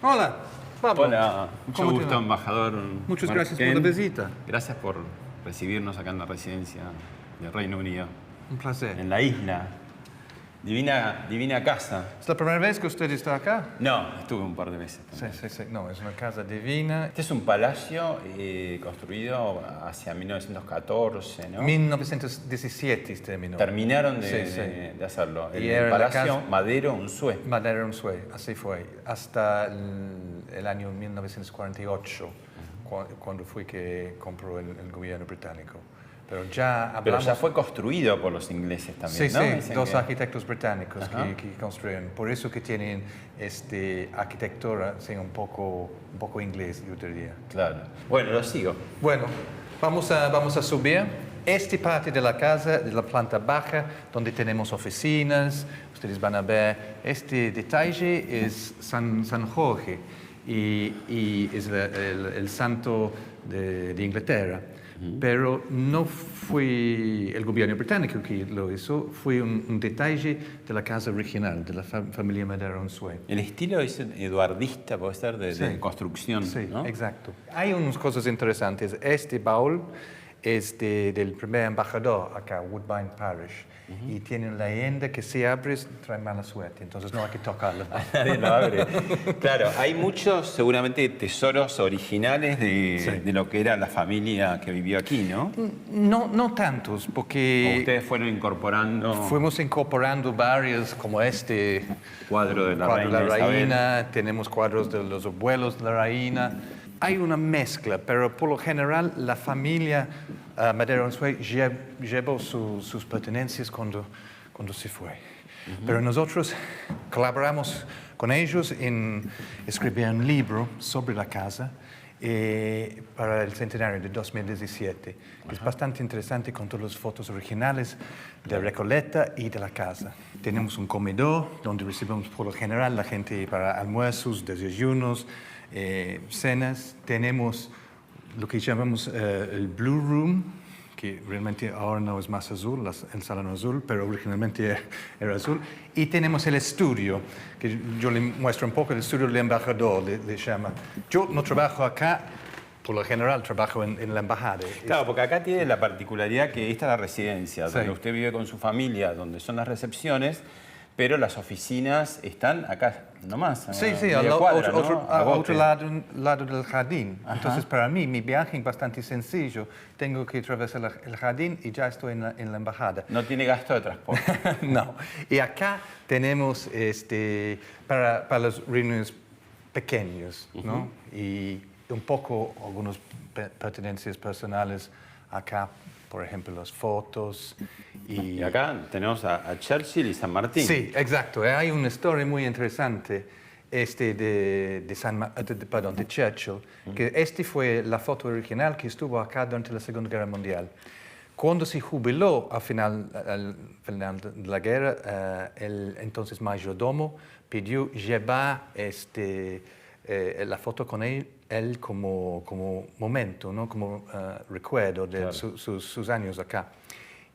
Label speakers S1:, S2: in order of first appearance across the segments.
S1: Hola, Pablo.
S2: Hola, mucho
S1: ¿Cómo te
S2: gusto,
S1: va?
S2: embajador.
S1: Muchas gracias
S2: Marquén.
S1: por la visita.
S2: Gracias por recibirnos acá en la residencia del Reino Unido,
S1: Un placer.
S2: en la isla. Divina casa.
S1: ¿Es la primera vez que usted está acá?
S2: No, estuve un par de veces
S1: Sí,
S2: también.
S1: sí, sí. No, es una casa divina.
S2: Este es un palacio construido hacia 1914, ¿no?
S1: 1917 terminó.
S2: Terminaron
S1: Sí, sí.
S2: de hacerlo.
S1: Y
S2: El
S1: era la
S2: Palacio
S1: casa-
S2: Madero Unzué.
S1: Madera Unzué, así fue. Hasta el año 1948, cuando fue que compró el gobierno británico. Pero ya
S2: Pero
S1: hablamos...
S2: ya fue construido por los ingleses también,
S1: Sí,
S2: ¿no?
S1: sí,
S2: Dicen
S1: dos
S2: que-
S1: arquitectos británicos
S2: Ajá.
S1: que construyeron. Por eso que tienen arquitectura sí, un poco inglés, yo diría.
S2: Claro. Bueno, lo sigo.
S1: Bueno, vamos a subir. Esta parte de la casa, de la planta baja, donde tenemos oficinas, ustedes van a ver, este detalle es San Jorge y es el santo de Inglaterra. Pero no fue el gobierno británico que lo hizo, fue un detalle de la casa original, de la familia Madera Unzué.
S2: El estilo es eduardista, puede ser, de
S1: Sí.
S2: construcción,
S1: Sí,
S2: ¿no?
S1: exacto. Hay unas cosas interesantes. Este baúl es del primer embajador acá, Woodbine Parish, y tiene una leyenda que si abres trae mala suerte, entonces no hay que tocarlo.
S2: Nadie lo abre. Claro, hay muchos, seguramente, tesoros originales de lo que era la familia que vivió aquí, ¿no?
S1: No tantos,
S2: O
S1: porque
S2: ustedes fueron incorporando
S1: fuimos incorporando varios, como este
S2: cuadro de la
S1: cuadro
S2: reina
S1: de la
S2: Isabel.
S1: reina, tenemos cuadros de los abuelos de la reina. Hay una mezcla, pero por lo general la familia Madera Unzué llevó sus pertenencias cuando se fue. Pero nosotros colaboramos con ellos en escribir un libro sobre la casa para el centenario de 2017. Es bastante interesante con todas las fotos originales de Recoleta y de la casa. Tenemos un comedor donde recibimos por lo general la gente para almuerzos, desayunos, cenas. Tenemos lo que llamamos el Blue Room, que realmente ahora no es más azul, el salón azul, pero originalmente era azul. Y tenemos el estudio, que yo le muestro un poco el estudio del embajador, le llama. Yo no trabajo acá, por lo general trabajo en la embajada.
S2: Claro, porque acá tiene la particularidad que esta es la residencia,
S1: Sí.
S2: donde usted vive con su familia, donde son las recepciones, pero las oficinas están acá nomás.
S1: Sí,
S2: a
S1: sí,
S2: media
S1: al
S2: cuadra, ¿no?
S1: a
S2: bote.
S1: otro lado del jardín.
S2: Ajá.
S1: Entonces, para mí, mi viaje es bastante sencillo. Tengo que atravesar el jardín y ya estoy en la embajada.
S2: No tiene gasto de transporte.
S1: No. Y acá tenemos para los reuniones pequeños, ¿no? Y un poco algunas pertenencias personales acá, por ejemplo, las fotos.
S2: Y acá tenemos a Churchill y San Martín.
S1: Sí, exacto. Hay una historia muy interesante de Churchill, que fue la foto original que estuvo acá durante la Segunda Guerra Mundial. Cuando se jubiló al final de la guerra, el entonces mayordomo pidió llevar la foto con él como momento, ¿no? Como recuerdo de
S2: Claro.
S1: sus años acá.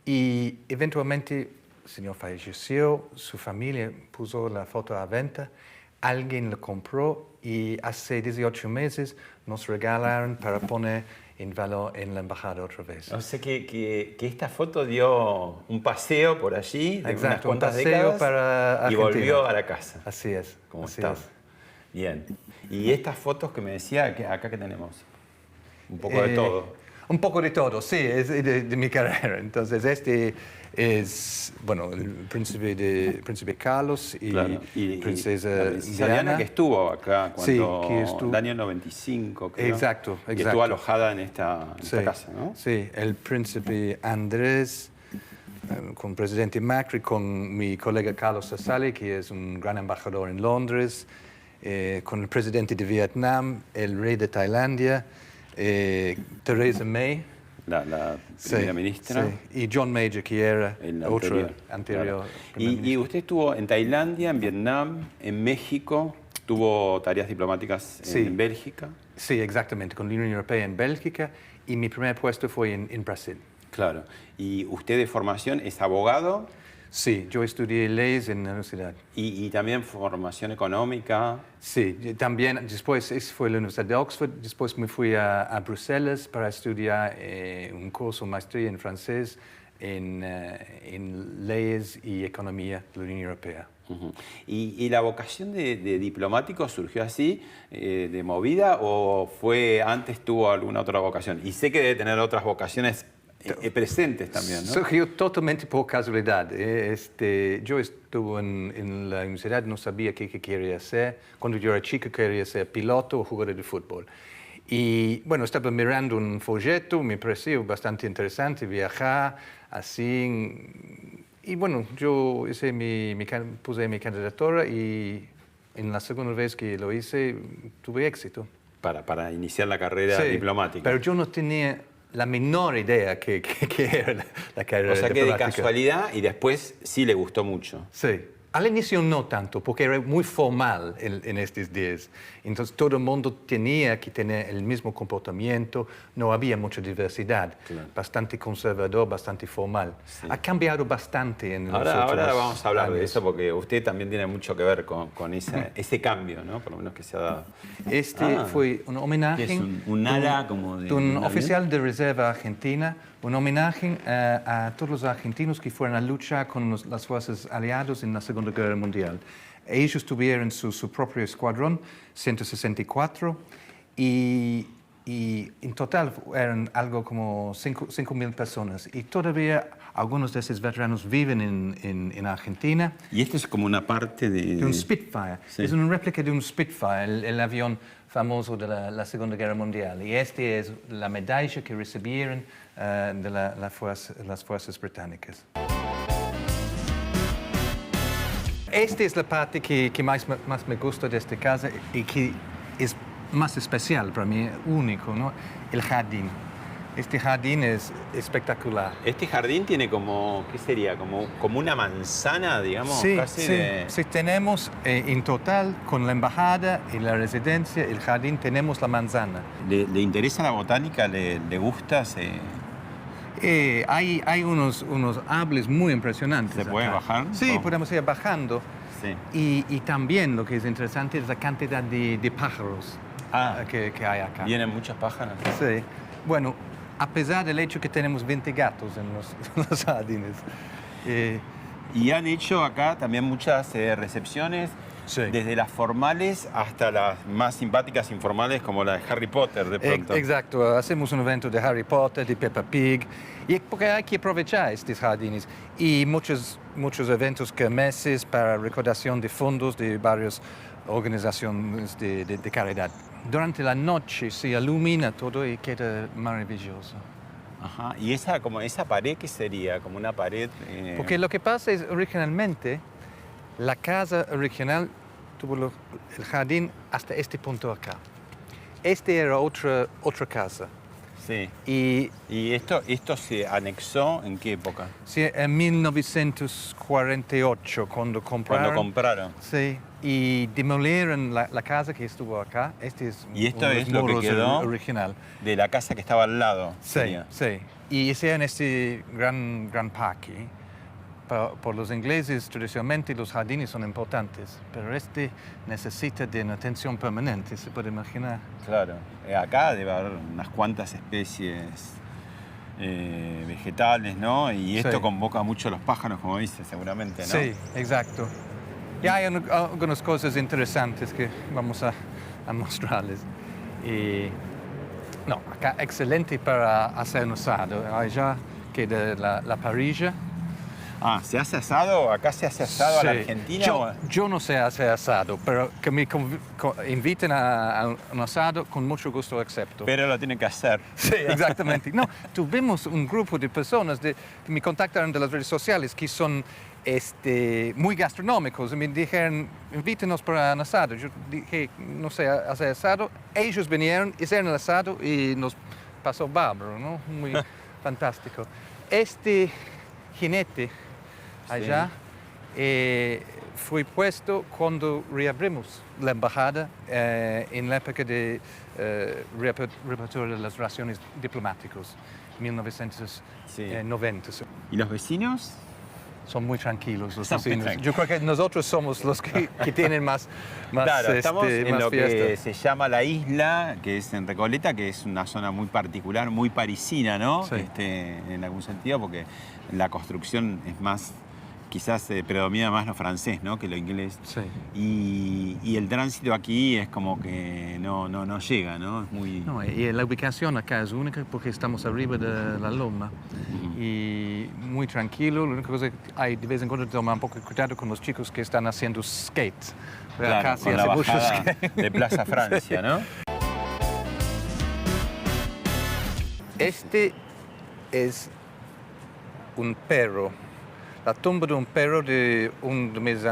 S1: Y eventualmente el señor falleció, su familia puso la foto a venta, alguien la compró y hace 18 meses nos regalaron para poner en valor en la embajada otra vez.
S2: O sea que esta foto dio un paseo por allí de unas
S1: Exacto, un
S2: cuantas
S1: paseo
S2: décadas
S1: para
S2: y
S1: Argentina.
S2: volvió a la casa.
S1: Así es.
S2: Como
S1: así
S2: está.
S1: es.
S2: Bien. Y estas fotos que me decía, acá que tenemos un poco de todo.
S1: Un poco de todo, sí, es de mi carrera. Entonces, este es, bueno, el príncipe Carlos y
S2: Claro.
S1: princesa
S2: la princesa
S1: Diana.
S2: Diana, que estuvo acá
S1: Sí,
S2: cuando
S1: que estuvo.
S2: el año 95, creo.
S1: Exacto,
S2: Y
S1: exacto.
S2: estuvo alojada en esta casa, ¿no?
S1: Sí, el príncipe Andrés, con el presidente Macri, con mi colega Carlos Sassali, que es un gran embajador en Londres, con el presidente de Vietnam, el rey de Tailandia, Theresa May.
S2: La primera ministra.
S1: Sí, y John Major, que era
S2: El
S1: otro
S2: claro.
S1: anterior. primer
S2: Y
S1: ministro.
S2: usted estuvo en Tailandia, en Vietnam, en México, tuvo tareas diplomáticas
S1: Sí.
S2: en Bélgica.
S1: Sí, exactamente, con la Unión Europea en Bélgica, y mi primer puesto fue en Brasil.
S2: Claro. ¿Y usted de formación es abogado?
S1: Sí, yo estudié leyes en la universidad.
S2: Y también formación económica.
S1: Sí, también después fue la Universidad de Oxford, después me fui a Bruselas para estudiar un curso, maestría en francés en leyes y economía de la Unión Europea.
S2: Ujú. ¿Y la vocación de diplomático surgió así, de movida, o antes tuvo alguna otra vocación? Y sé que debe tener otras vocaciones presentes también, ¿no?
S1: Surgió totalmente por casualidad. Yo estuve en la universidad, no sabía qué quería hacer. Cuando yo era chico quería ser piloto o jugador de fútbol. Y bueno, estaba mirando un folleto, me pareció bastante interesante viajar así. Y bueno, yo puse mi candidatura y en la segunda vez que lo hice tuve éxito.
S2: Para iniciar la carrera
S1: Sí,
S2: diplomática.
S1: pero yo no tenía la menor idea que era la carrera
S2: O sea que de
S1: diplomática.
S2: casualidad y después sí le gustó mucho.
S1: Sí. Al inicio no tanto, porque era muy formal en estos días. Entonces todo el mundo tenía que tener el mismo comportamiento, no había mucha diversidad,
S2: Claro.
S1: bastante conservador, bastante formal.
S2: Sí.
S1: Ha cambiado bastante en los
S2: Ahora
S1: últimos
S2: vamos a hablar de
S1: años.
S2: eso porque usted también tiene mucho que ver con ese cambio, ¿no? Por lo menos que se ha dado.
S1: Fue un homenaje
S2: ¿Qué es un ala como de
S1: de un
S2: avión?
S1: oficial de reserva argentina, un homenaje a todos los argentinos que fueron a luchar con las fuerzas aliadas en la Segunda Guerra Mundial. Ellos tuvieron su propio escuadrón, 164, y en total eran algo como 5.000 personas. Y todavía algunos de esos veteranos viven en Argentina.
S2: Y esto es como una parte de
S1: De un Spitfire.
S2: Sí.
S1: Es una réplica de un Spitfire, el avión famoso de la Segunda Guerra Mundial. Y este es la medalla que recibieron de las fuerzas británicas. Esta es la parte que más me gusta de esta casa y que es más especial para mí, único, ¿no? El jardín. Este jardín es espectacular.
S2: Este jardín tiene como, ¿qué sería? Como una manzana, digamos,
S1: Sí,
S2: casi
S1: sí,
S2: de...
S1: sí, tenemos en total, con la embajada y la residencia, el jardín, tenemos la manzana.
S2: ¿Le interesa la botánica? ¿Le gusta?
S1: Hay unos árboles muy impresionantes.
S2: ¿Se puede
S1: acá.
S2: bajar?
S1: Sí,
S2: Oh.
S1: podemos ir bajando.
S2: Sí.
S1: Y también lo que es interesante es la cantidad de pájaros que hay acá.
S2: ¿Vienen muchos pájaros?
S1: Sí. Bueno, a pesar del hecho que tenemos 20 gatos en los jardines.
S2: Y han hecho acá también muchas recepciones,
S1: Sí.
S2: desde las formales hasta las más simpáticas informales como la de Harry Potter, de pronto.
S1: Exacto, hacemos un evento de Harry Potter, de Peppa Pig, y porque hay que aprovechar estos jardines. Y muchos eventos, kermeses para recaudación de fondos de varias organizaciones de caridad. Durante la noche se ilumina todo y queda maravilloso.
S2: Ajá. ¿Y esa pared qué sería? Como una pared...
S1: Porque lo que pasa es, originalmente, la casa original tuvo el jardín hasta este punto acá. Este era otra casa.
S2: Sí.
S1: Y
S2: ¿Y esto se anexó en qué época?
S1: sí, en 1948, cuando compraron.
S2: Cuando compraron.
S1: Sí, y demolieron la casa que estuvo acá. Este es
S2: ¿Y esto
S1: uno de
S2: es
S1: los
S2: lo que
S1: muros
S2: quedó?
S1: original.
S2: De la casa que estaba al lado.
S1: Sí,
S2: sería.
S1: sí. Y hicieron este gran parque. Por los ingleses, tradicionalmente, los jardines son importantes, pero este necesita de una atención permanente, se puede imaginar.
S2: Claro. Acá debe haber unas cuantas especies vegetales, ¿no? Y esto
S1: Sí.
S2: convoca mucho a los pájaros, como dice, seguramente, ¿no?
S1: Sí, exacto. Y hay algunas cosas interesantes que vamos a mostrarles. Y, no, acá excelente para hacer un asado. Allá queda la parrilla.
S2: Ah, ¿se hace asado? ¿Acá se hace asado a la
S1: Sí.
S2: Argentina?
S1: Yo no sé hacer asado, pero que me inviten a un asado, con mucho gusto acepto.
S2: Pero lo tienen que hacer.
S1: Sí, exactamente. No, tuvimos un grupo de personas que me contactaron de las redes sociales que son muy gastronómicos y me dijeron, invítenos para un asado. Yo dije, no sé hacer asado. Ellos vinieron, hicieron el asado y nos pasó bárbaro, ¿no? Muy fantástico. Este jinete allá fue puesto cuando reabrimos la embajada en la época de reapertura de las relaciones diplomáticas, 1990.
S2: ¿Y los vecinos?
S1: Son muy tranquilos los
S2: Son muy
S1: vecinos.
S2: tranquilos.
S1: Yo creo que nosotros somos los que tienen más
S2: Claro, estamos en
S1: más
S2: lo que
S1: fiesta.
S2: se llama La Isla, que es en Recoleta, que es una zona muy particular, muy parisina, ¿no?
S1: Sí.
S2: En algún sentido, porque la construcción es más, quizás predomina más lo francés, ¿no? Que lo inglés.
S1: Sí.
S2: Y el tránsito aquí es como que no llega, ¿no? Es muy...
S1: No, y la ubicación acá es única porque estamos arriba de la loma y muy tranquilo. La única cosa que hay de vez en cuando tomar un poco de cuidado con los chicos que están haciendo skate.
S2: Claro,
S1: Acá sí
S2: con la
S1: hace mucho
S2: bajada
S1: skate.
S2: de Plaza Francia, ¿no?
S1: Este es un perro, la tumba de un perro de uno de mis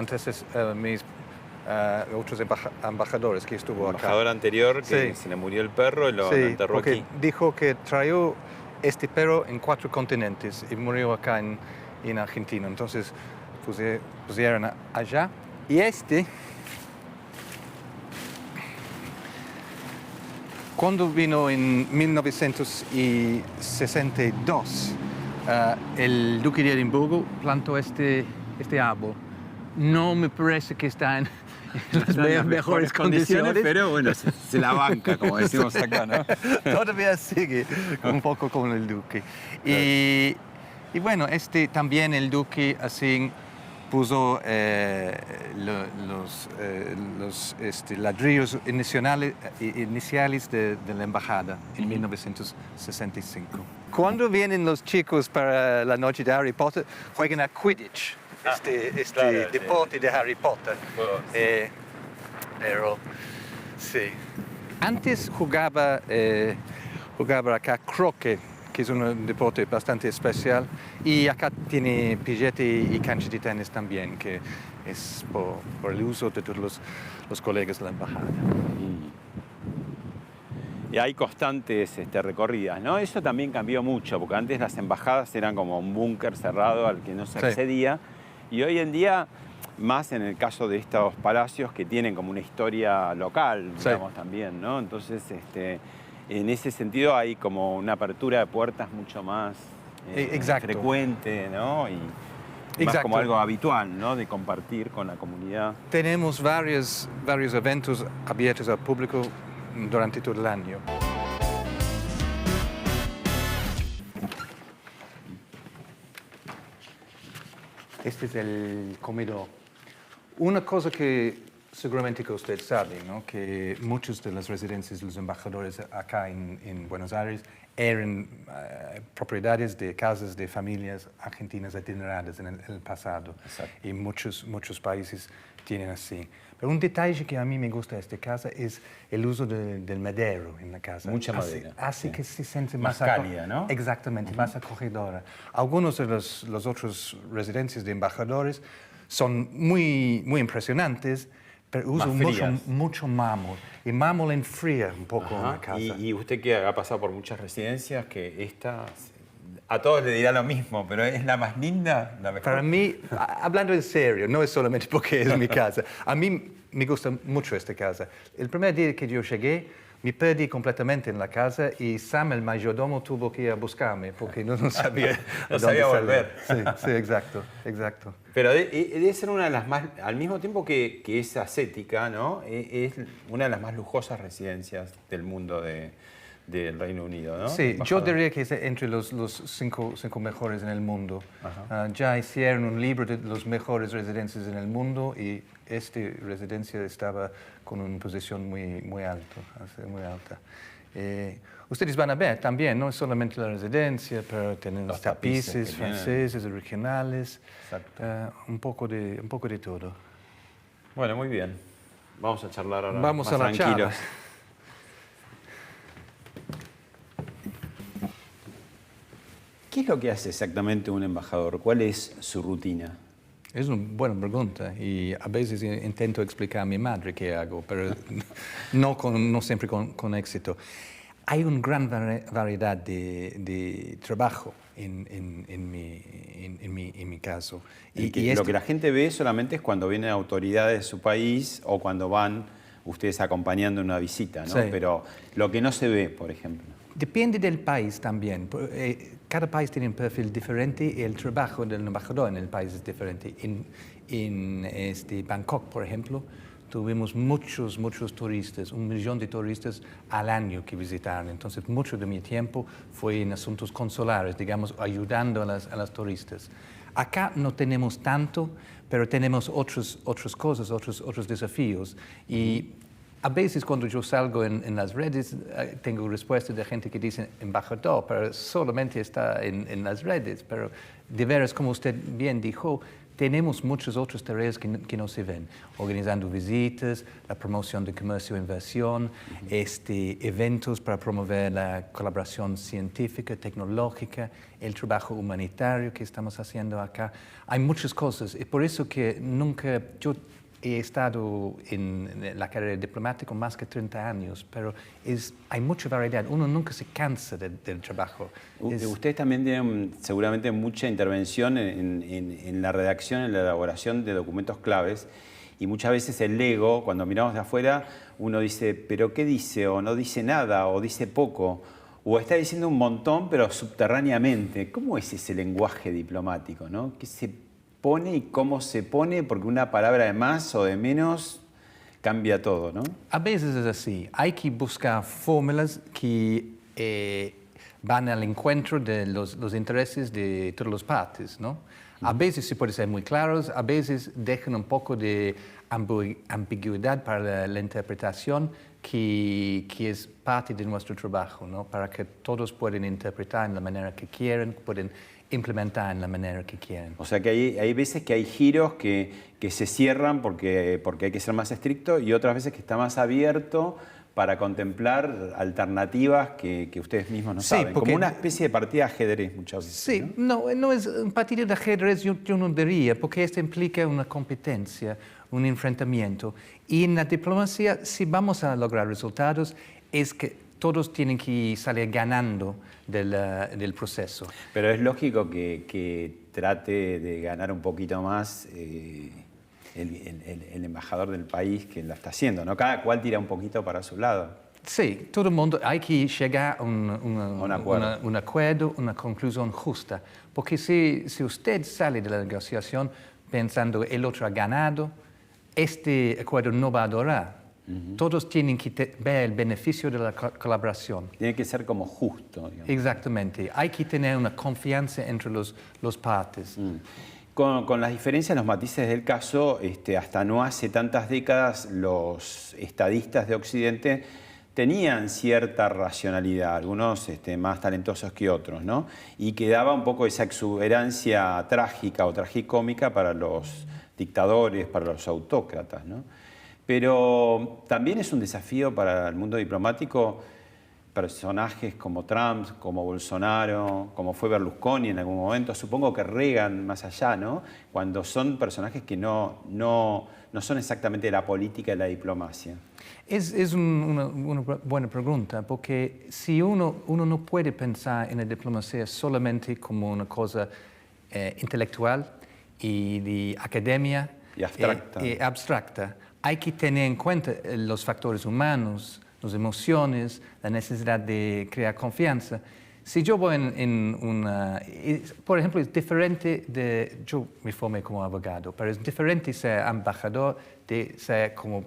S1: otros embajadores que estuvo
S2: El
S1: acá.
S2: embajador anterior que
S1: Sí.
S2: se le murió el perro y lo
S1: Sí,
S2: enterró
S1: porque
S2: aquí.
S1: dijo que trajo este perro en 4 continentes y murió acá en Argentina. Entonces pusieron allá. Y cuando vino en 1962, el duque de Edimburgo plantó este árbol. No me parece que está en las mejores condiciones,
S2: pero bueno, se la banca, como decimos acá, ¿no?
S1: Todavía sigue un poco con el duque. Y bueno, también el duque así puso los ladrillos iniciales de la embajada en 1965. Cuando vienen los chicos para la noche de Harry Potter, juegan a Quidditch,
S2: claro,
S1: deporte de Harry Potter. Pero sí. Antes jugaba acá croquet, que es un deporte bastante especial, y acá tiene pillete y cancha de tenis también, que es por el uso de todos los colegas de la embajada.
S2: Y hay constantes recorridas, ¿no? Eso también cambió mucho, porque antes las embajadas eran como un búnker cerrado al que no se
S1: Sí.
S2: accedía, y hoy en día, más en el caso de estos palacios que tienen como una historia local,
S1: Sí.
S2: digamos, también, ¿no? Entonces, en ese sentido hay como una apertura de puertas mucho más
S1: Exacto.
S2: frecuente, ¿no? Y más
S1: Exacto.
S2: como algo habitual, ¿no? De compartir con la comunidad.
S1: Tenemos varios eventos abiertos al público durante todo el año. Este es el comedor. Una cosa que seguramente que usted sabe, ¿no? Que muchas de las residencias de los embajadores acá en Buenos Aires eran propiedades de casas de familias argentinas adineradas en el pasado.
S2: Exacto.
S1: Y muchos países tienen así. Pero un detalle que a mí me gusta de esta casa es el uso del madero en la casa.
S2: Mucha madera.
S1: Así
S2: Sí.
S1: que se siente
S2: Más
S1: más
S2: cálida, ¿no?
S1: Exactamente, más acogedora. Algunos de los otros residencias de embajadores son muy impresionantes, pero usan
S2: frías.
S1: mucho mármol. Y mármol enfría un poco
S2: Ajá.
S1: la casa.
S2: Y usted que ha pasado por muchas residencias, que esta, a todos le dirá lo mismo, pero es la más linda, la mejor.
S1: Para mí, hablando en serio, no es solamente porque es mi casa. A mí me gusta mucho esta casa. El primer día que yo llegué, me perdí completamente en la casa y Sam, el mayordomo, tuvo que ir a buscarme porque no sabía
S2: No
S1: a dónde
S2: sabía
S1: salir.
S2: volver.
S1: Sí, exacto.
S2: Pero debe ser una de las más, al mismo tiempo que es ascética, ¿no? Es una de las más lujosas residencias del mundo del Reino Unido, ¿no?
S1: Sí, yo
S2: Embajador.
S1: diría que es entre los cinco mejores en el mundo. Ya hicieron un libro de los mejores residencias en el mundo y esta residencia estaba con una posición muy alta. Ustedes van a ver también, no solamente la residencia, pero tenemos
S2: Los
S1: tapices
S2: tapices que
S1: franceses, originales,
S2: Exacto.
S1: un poco de todo.
S2: Bueno, muy bien. Vamos a charlar ahora
S1: Vamos
S2: más
S1: a la
S2: tranquilos.
S1: charla.
S2: ¿Qué es lo que hace exactamente un embajador? ¿Cuál es su rutina?
S1: Es una buena pregunta y a veces intento explicar a mi madre qué hago, pero no siempre con éxito. Hay una gran variedad de trabajo en mi caso.
S2: Lo que la gente ve solamente es cuando vienen autoridades de su país o cuando van ustedes acompañando en una visita, ¿no?
S1: Sí.
S2: Pero lo que no se ve, por ejemplo.
S1: Depende del país también. Cada país tiene un perfil diferente y el trabajo del embajador en el país es diferente. En Bangkok, por ejemplo, tuvimos muchos turistas, 1 millón de turistas al año que visitaron. Entonces, mucho de mi tiempo fue en asuntos consulares, digamos, ayudando a las turistas. Acá no tenemos tanto, pero tenemos otras cosas, otros desafíos. Y a veces cuando yo salgo en las redes, tengo respuestas de gente que dice embajador, pero solamente está en las redes. Pero de veras, como usted bien dijo, tenemos muchas otras tareas que no se ven. Organizando visitas, la promoción de comercio e inversión, eventos para promover la colaboración científica, tecnológica, el trabajo humanitario que estamos haciendo acá. Hay muchas cosas y por eso que nunca... He estado en la carrera diplomática más que 30 años, pero hay mucha variedad. Uno nunca se cansa del trabajo.
S2: Ustedes también tienen seguramente mucha intervención en la redacción, en la elaboración de documentos claves. Y muchas veces el ego, cuando miramos de afuera, uno dice, ¿pero qué dice? O no dice nada, o dice poco. O está diciendo un montón, pero subterráneamente. ¿Cómo es ese lenguaje diplomático, no? ¿Qué se pone y cómo se pone? Porque una palabra de más o de menos cambia todo, ¿no?
S1: A veces es así. Hay que buscar fórmulas que van al encuentro de los intereses de todas las partes, ¿no? A veces se puede ser muy claros, a veces dejan un poco de ambigüedad para la interpretación que es parte de nuestro trabajo, ¿no? Para que todos puedan interpretar en la manera que quieren, pueden implementar en la manera que quieren.
S2: O sea que hay veces que hay giros que se cierran porque hay que ser más estricto y otras veces que está más abierto para contemplar alternativas que ustedes mismos no saben. Como una especie de partida de ajedrez muchas veces.
S1: Sí, no es un partido de ajedrez, yo no diría, porque esto implica una competencia, un enfrentamiento. Y en la diplomacia, si vamos a lograr resultados, es que todos tienen que salir ganando del proceso.
S2: Pero es lógico que trate de ganar un poquito más el embajador del país que lo está haciendo, ¿no? Cada cual tira un poquito para su lado.
S1: Sí, todo el mundo, hay que llegar a un acuerdo, una conclusión justa. Porque si usted sale de la negociación pensando el otro ha ganado, este acuerdo no va a durar. Todos tienen que ver el beneficio de la colaboración.
S2: Tiene que ser como justo, digamos.
S1: Exactamente. Hay que tener una confianza entre los partes.
S2: Con las diferencias, los matices del caso, hasta no hace tantas décadas los estadistas de Occidente tenían cierta racionalidad, algunos más talentosos que otros, ¿no? Y quedaba un poco esa exuberancia trágica o tragicómica para los dictadores, para los autócratas, ¿no? Pero también es un desafío para el mundo diplomático personajes como Trump, como Bolsonaro, como fue Berlusconi en algún momento, supongo que Reagan más allá, ¿no? Cuando son personajes que no son exactamente de la política y la diplomacia.
S1: Es una buena pregunta, porque si uno no puede pensar en la diplomacia solamente como una cosa intelectual y de academia
S2: y
S1: abstracta. Hay que tener en cuenta los factores humanos, las emociones, la necesidad de crear confianza. Si yo voy por ejemplo, es diferente yo me formé como abogado, pero es diferente ser embajador de ser como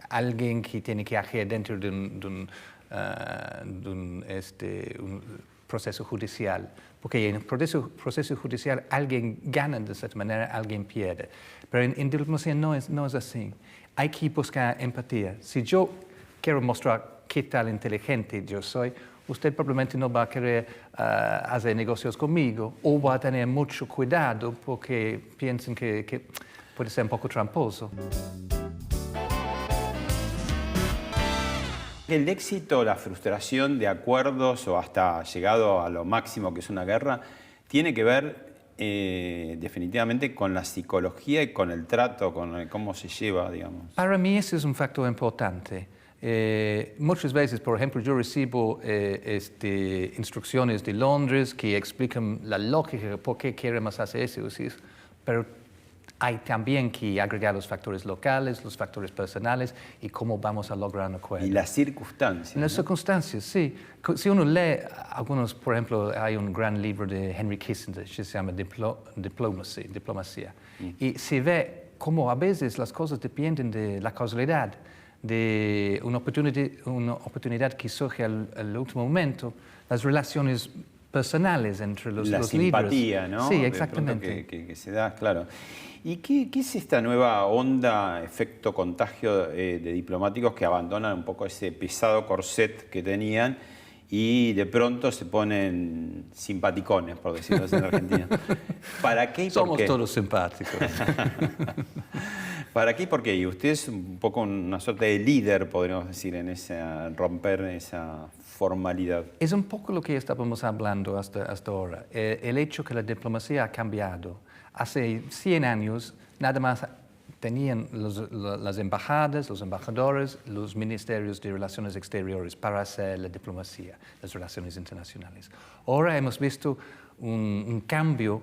S1: alguien que tiene que agir dentro de un proceso judicial. Porque en el proceso judicial alguien gana de cierta manera, alguien pierde. Pero en diplomacia no es así. Hay que buscar empatía. Si yo quiero mostrar qué tal inteligente yo soy, usted probablemente no va a querer hacer negocios conmigo o va a tener mucho cuidado porque piensan que puede ser un poco tramposo.
S2: El éxito, la frustración de acuerdos o hasta llegado a lo máximo que es una guerra, tiene que ver definitivamente con la psicología y con el trato, con cómo se lleva, digamos.
S1: Para mí ese es un factor importante. Muchas veces, por ejemplo, yo recibo instrucciones de Londres que explican la lógica, por qué queremos hacer eso, pero hay también que agregar los factores locales, los factores personales y cómo vamos a lograr un acuerdo.
S2: Y las circunstancias.
S1: Las circunstancias, sí. Si uno lee algunos, por ejemplo, hay un gran libro de Henry Kissinger que se llama Diplomacia. Y se ve cómo a veces las cosas dependen de la causalidad, de una oportunidad que surge al último momento, las relaciones personales entre los líderes.
S2: La simpatía, ¿no?
S1: Sí, exactamente.
S2: De pronto que se da, claro. ¿Y qué es esta nueva onda, efecto contagio de diplomáticos que abandonan un poco ese pesado corset que tenían y de pronto se ponen simpaticones, por decirlo así en Argentina? ¿Para qué y por
S1: Somos
S2: qué?
S1: todos simpáticos.
S2: ¿Para qué y por qué? Y usted es un poco una suerte de líder, podríamos decir, en romper esa formalidad.
S1: Es un poco lo que estábamos hablando hasta ahora. El hecho que la diplomacia ha cambiado. Hace 100 años nada más tenían las embajadas, los embajadores, los ministerios de Relaciones Exteriores para hacer la diplomacia, las relaciones internacionales. Ahora hemos visto un cambio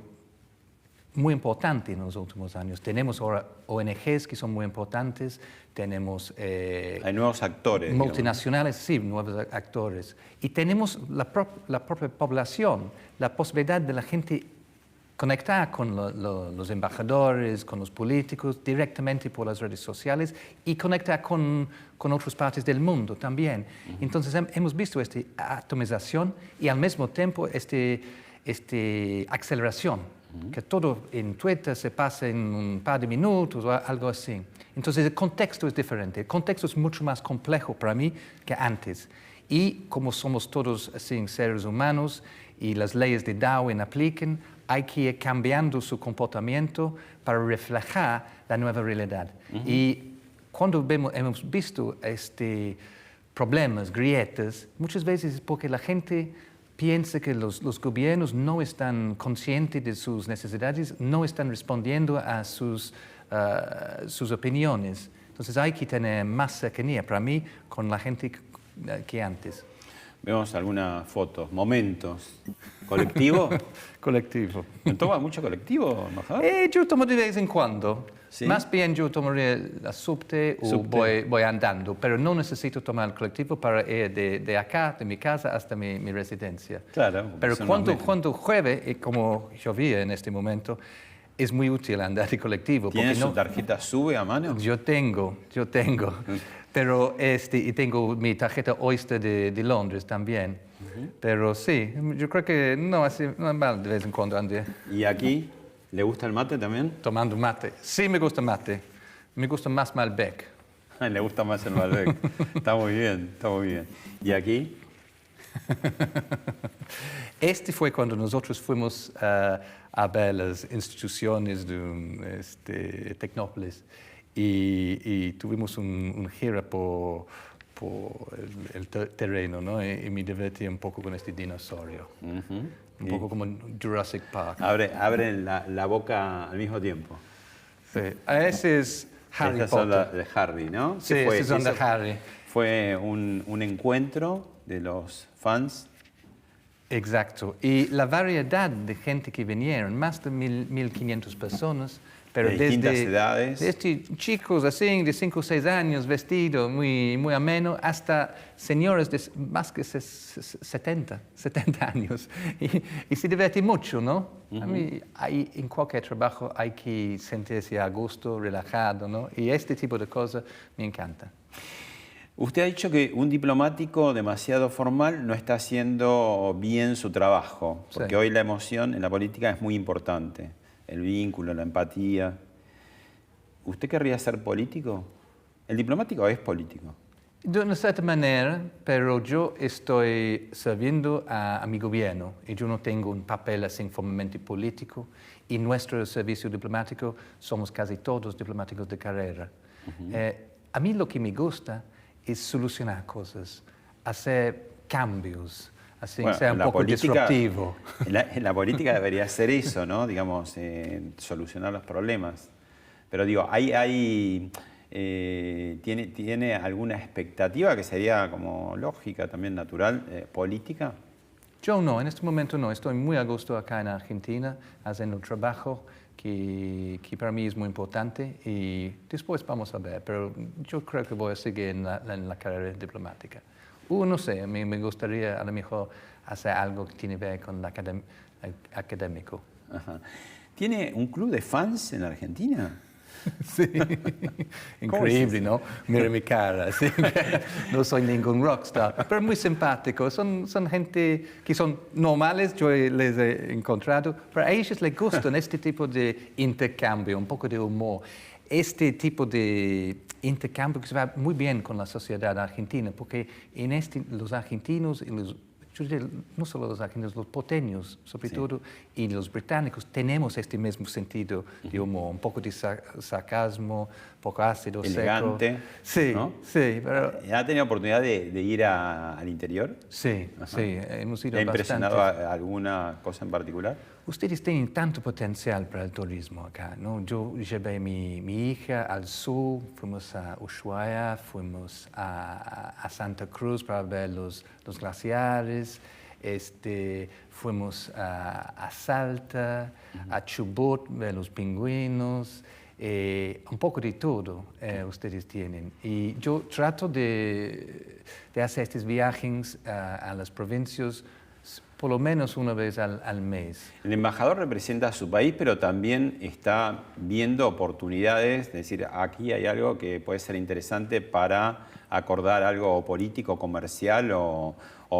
S1: muy importante en los últimos años. Tenemos ahora ONGs que son muy importantes, tenemos
S2: hay nuevos actores.
S1: Multinacionales, digamos. Sí, nuevos actores. Y tenemos la propia población, la posibilidad de la gente conectar con los embajadores, con los políticos, directamente por las redes sociales y conectar con otras partes del mundo también. Entonces hemos visto esta atomización y al mismo tiempo esta aceleración, que todo en Twitter se pasa en un par de minutos o algo así. Entonces el contexto es diferente, el contexto es mucho más complejo para mí que antes. Y como somos todos así, seres humanos y las leyes de Darwin aplican, hay que ir cambiando su comportamiento para reflejar la nueva realidad. Y cuando hemos visto problemas, grietas, muchas veces es porque la gente piensa que los gobiernos no están conscientes de sus necesidades, no están respondiendo a sus opiniones. Entonces hay que tener más cercanía para mí con la gente que antes.
S2: Vemos algunas fotos, momentos. ¿Colectivo?
S1: Colectivo.
S2: ¿Toma mucho colectivo, embajador?
S1: Yo tomo de vez en cuando.
S2: ¿Sí?
S1: Más bien yo tomaré la subte o voy andando, pero no necesito tomar el colectivo para ir de acá, de mi casa, hasta mi residencia.
S2: Claro.
S1: Pero cuando llueve, como llovía en este momento, es muy útil andar de colectivo.
S2: ¿Tiene su tarjeta SUBE a mano?
S1: Yo tengo. Pero y tengo mi tarjeta Oyster de Londres también. Pero sí, yo creo que no es mal de vez en cuando andar.
S2: ¿Y aquí? ¿Le gusta el mate también?
S1: Tomando mate. Sí, me gusta mate. Me gusta más Malbec.
S2: Le gusta más el Malbec. Está muy bien, está muy bien. ¿Y aquí?
S1: Este fue cuando nosotros fuimos a ver las instituciones de Tecnópolis y tuvimos un gira por el terreno, ¿no? Y me divertí un poco con este dinosaurio. Un poco como en Jurassic Park.
S2: Abren la boca al mismo tiempo.
S1: Sí. Ese es Harry
S2: Estas
S1: Potter.
S2: son las de Harry, ¿no?
S1: Sí, esas son de Harry.
S2: Fue un encuentro de los fans.
S1: Exacto. Y la variedad de gente que vinieron, más de 1.500 personas, pero
S2: de distintas edades.
S1: Desde chicos así, de 5 o 6 años, vestidos muy, muy ameno, hasta señores de más que 70 años. Y se divierte mucho, ¿no? A mí, en cualquier trabajo hay que sentirse a gusto, relajado, ¿no? Y este tipo de cosas me encanta.
S2: Usted ha dicho que un diplomático demasiado formal no está haciendo bien su trabajo, porque hoy la emoción en la política es muy importante, el vínculo, la empatía. ¿Usted querría ser político? ¿El diplomático es político?
S1: De una cierta manera, pero yo estoy sirviendo a mi gobierno y yo no tengo un papel así formalmente político y nuestro servicio diplomático somos casi todos diplomáticos de carrera. A mí lo que me gusta es solucionar cosas, hacer cambios, así
S2: Bueno,
S1: sea un poco disruptivo.
S2: En la política debería ser eso, ¿no? Digamos, solucionar los problemas. Pero digo, ¿tiene alguna expectativa que sería como lógica, también natural, política?
S1: Yo no, en este momento no. Estoy muy a gusto acá en Argentina, haciendo un trabajo que para mí es muy importante y después vamos a ver. Pero yo creo que voy a seguir en la carrera diplomática. No sé, a mí me gustaría a lo mejor hacer algo que tiene que ver con el académico.
S2: Ajá. ¿Tiene un club de fans en Argentina?
S1: Sí, increíble, ¿no? Mira mi cara, ¿sí? No soy ningún rockstar, pero muy simpático. Son gente que son normales, yo les he encontrado, pero a ellos les gustan este tipo de intercambio, un poco de humor. Este tipo de intercambio que se va muy bien con la sociedad argentina, porque en los argentinos y yo diría, no solo los argentinos, los porteños, sobre todo, y los británicos, tenemos este mismo sentido de humor, un poco de sarcasmo, un poco ácido,
S2: elegante,
S1: seco. Sí,
S2: ¿no?
S1: sí. Pero,
S2: ¿Ha tenido oportunidad de ir al interior?
S1: Sí, sí, hemos ido
S2: ¿Le ha impresionado
S1: bastante.
S2: alguna cosa en particular?
S1: Ustedes tienen tanto potencial para el turismo acá, ¿no? Yo llevé mi hija al sur, fuimos a Ushuaia, fuimos a Santa Cruz para ver los glaciares, fuimos a Salta, a Chubut, ver los pingüinos, un poco de todo ustedes tienen. Y yo trato de hacer estos viajes a las provincias por lo menos una vez al mes.
S2: El embajador representa a su país, pero también está viendo oportunidades, es decir, aquí hay algo que puede ser interesante para acordar algo político, comercial o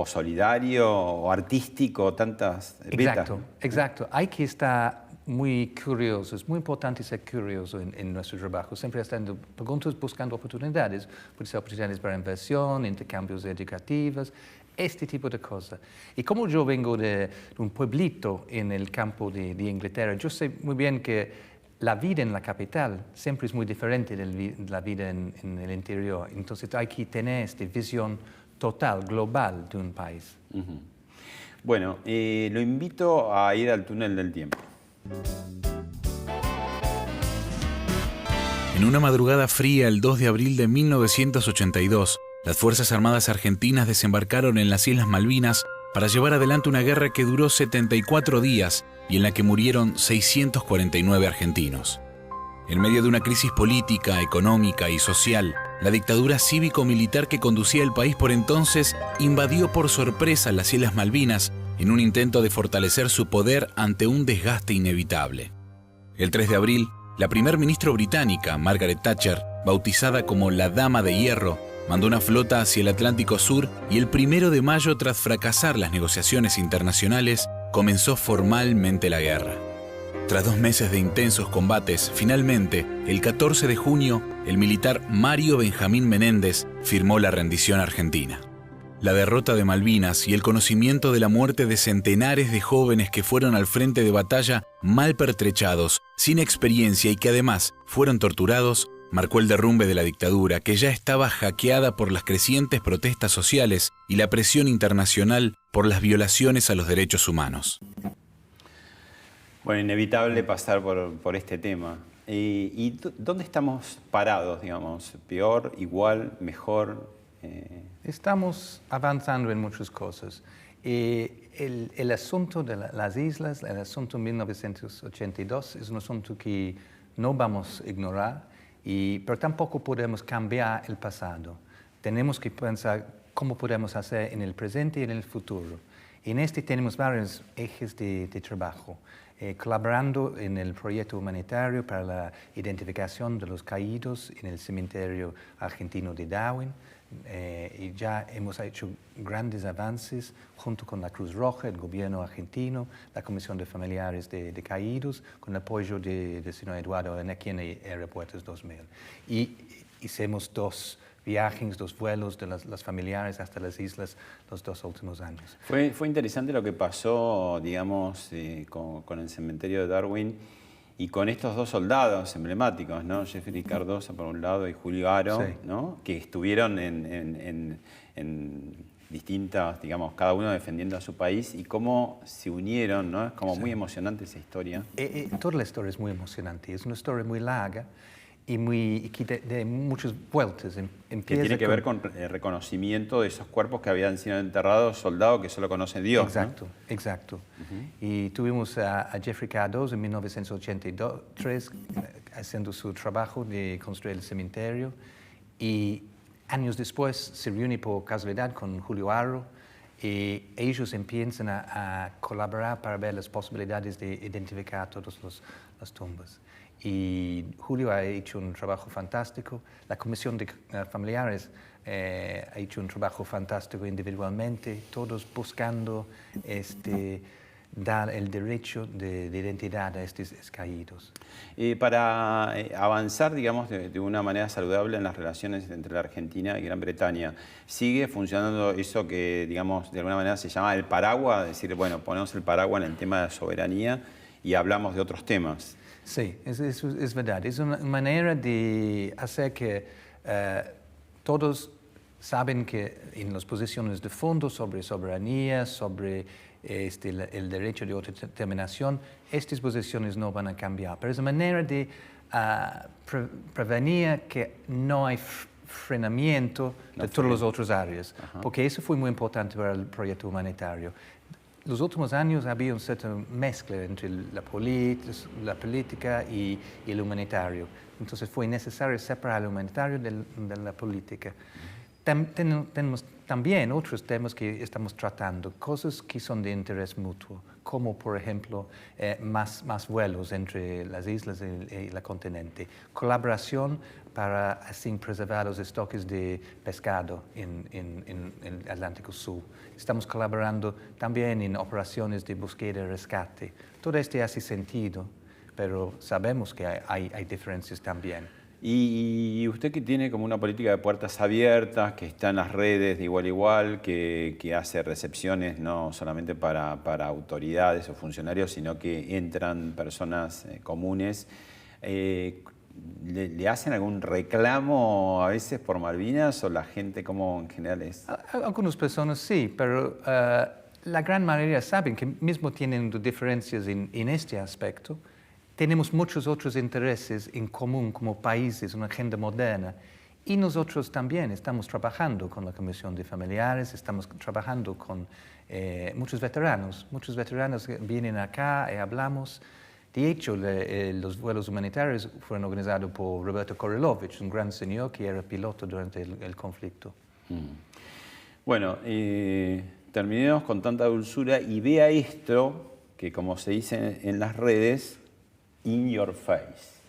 S2: solidario o artístico, tantas...
S1: Exacto. Hay que estar muy curioso, es muy importante ser curioso en nuestro trabajo, siempre estando preguntas, buscando oportunidades, puede ser oportunidades para inversión, intercambios educativos, este tipo de cosas. Y como yo vengo de un pueblito en el campo de Inglaterra, yo sé muy bien que la vida en la capital siempre es muy diferente de la vida en el interior. Entonces hay que tener esta visión total, global de un país.
S2: Bueno, lo invito a ir al túnel del tiempo.
S3: En una madrugada fría, el 2 de abril de 1982, las Fuerzas Armadas Argentinas desembarcaron en las Islas Malvinas para llevar adelante una guerra que duró 74 días y en la que murieron 649 argentinos. En medio de una crisis política, económica y social, la dictadura cívico-militar que conducía el país por entonces invadió por sorpresa las Islas Malvinas en un intento de fortalecer su poder ante un desgaste inevitable. El 3 de abril, la primer ministra británica, Margaret Thatcher, bautizada como la Dama de Hierro, mandó una flota hacia el Atlántico Sur y el 1 de mayo, tras fracasar las negociaciones internacionales, comenzó formalmente la guerra. Tras 2 meses de intensos combates, finalmente, el 14 de junio, el militar Mario Benjamín Menéndez firmó la rendición argentina. La derrota de Malvinas y el conocimiento de la muerte de centenares de jóvenes que fueron al frente de batalla mal pertrechados, sin experiencia y que además fueron torturados, marcó el derrumbe de la dictadura, que ya estaba hackeada por las crecientes protestas sociales y la presión internacional por las violaciones a los derechos humanos.
S2: Bueno, inevitable pasar por este tema. ¿Y dónde estamos parados, digamos? ¿Peor, igual, mejor?
S1: Estamos avanzando en muchas cosas. El asunto de las islas, el asunto de 1982, es un asunto que no vamos a ignorar, pero tampoco podemos cambiar el pasado. Tenemos que pensar cómo podemos hacer en el presente y en el futuro. En este tenemos varios ejes de trabajo. Colaborando en el proyecto humanitario para la identificación de los caídos en el cementerio argentino de Darwin. Y ya hemos hecho grandes avances junto con la Cruz Roja, el gobierno argentino, la Comisión de Familiares de Caídos, con el apoyo del señor Eduardo Annequí en Aeropuertos 2000. Y hicimos 2 viajes, los vuelos de las familiares hasta las islas los 2 últimos años.
S2: Fue interesante lo que pasó, digamos, con el cementerio de Darwin y con estos 2 soldados emblemáticos, ¿no? Jeffrey Cardoso por un lado y Julio Aro,
S1: Sí.
S2: ¿no? Que estuvieron en distintas, digamos, cada uno defendiendo a su país y cómo se unieron, ¿no? Es como muy emocionante esa historia.
S1: Toda la historia es muy emocionante, es una historia muy larga y que de muchas vueltas.
S2: Que tiene que ver con el reconocimiento de esos cuerpos que habían sido enterrados, soldados que solo conoce Dios.
S1: Exacto,
S2: ¿no?
S1: exacto. Y tuvimos a Jeffrey Cardoso en 1983 haciendo su trabajo de construir el cementerio y años después se reúne por casualidad con Julio Aro y ellos empiezan a colaborar para ver las posibilidades de identificar todas las tumbas. Y Julio ha hecho un trabajo fantástico, la comisión de familiares ha hecho un trabajo fantástico individualmente, todos buscando dar el derecho de identidad a estos caídos.
S2: Para avanzar, digamos, de una manera saludable en las relaciones entre la Argentina y Gran Bretaña, ¿sigue funcionando eso que, digamos, de alguna manera se llama el paraguas? Es decir, bueno, ponemos el paraguas en el tema de la soberanía y hablamos de otros temas.
S1: Sí, es verdad. Es una manera de hacer que todos saben que en las posiciones de fondo sobre soberanía, sobre el derecho de autodeterminación, estas posiciones no van a cambiar. Pero es una manera de prevenir que no hay frenamiento de todas las otras áreas, porque eso fue muy importante para el proyecto humanitario. Los últimos años había una cierta mezcla entre la política y el humanitario. Entonces fue necesario separar el humanitario de la política. Tenemos también otros temas que estamos tratando, cosas que son de interés mutuo, como por ejemplo más vuelos entre las islas y el continente, colaboración para así preservar los estoques de pescado en el Atlántico Sur. Estamos colaborando también en operaciones de búsqueda y rescate. Todo esto hace sentido, pero sabemos que hay diferencias también.
S2: Y usted que tiene como una política de puertas abiertas, que está en las redes de igual a igual, que hace recepciones no solamente para autoridades o funcionarios, sino que entran personas comunes, ¿le hacen algún reclamo a veces por Malvinas o la gente como en general es?
S1: Algunas personas sí, pero la gran mayoría saben que mismo tienen diferencias en este aspecto. Tenemos muchos otros intereses en común como países, una agenda moderna. Y nosotros también estamos trabajando con la Comisión de Familiares, estamos trabajando con muchos veteranos. Muchos veteranos vienen acá y hablamos. De hecho, los vuelos humanitarios fueron organizados por Roberto Korelovich, un gran señor que era piloto durante el conflicto.
S2: Bueno, terminemos con tanta dulzura y vea esto, que como se dice en las redes, in your face.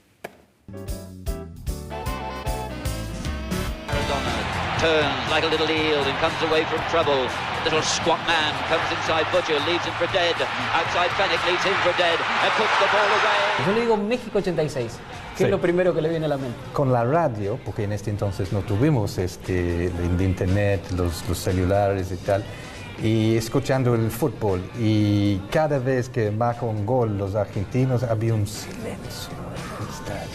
S4: Maradona turns like a little eel and comes away from trouble. Little squat man comes inside Butcher, leaves him for dead. Outside Fennick leaves him for dead and puts the ball away.
S5: Yo le digo México 86. ¿Qué es lo primero que le viene a la mente?
S1: Con la radio, porque en este entonces no tuvimos el internet, los celulares y tal, y escuchando el fútbol, y cada vez que marca un gol los argentinos había un silencio en el estadio.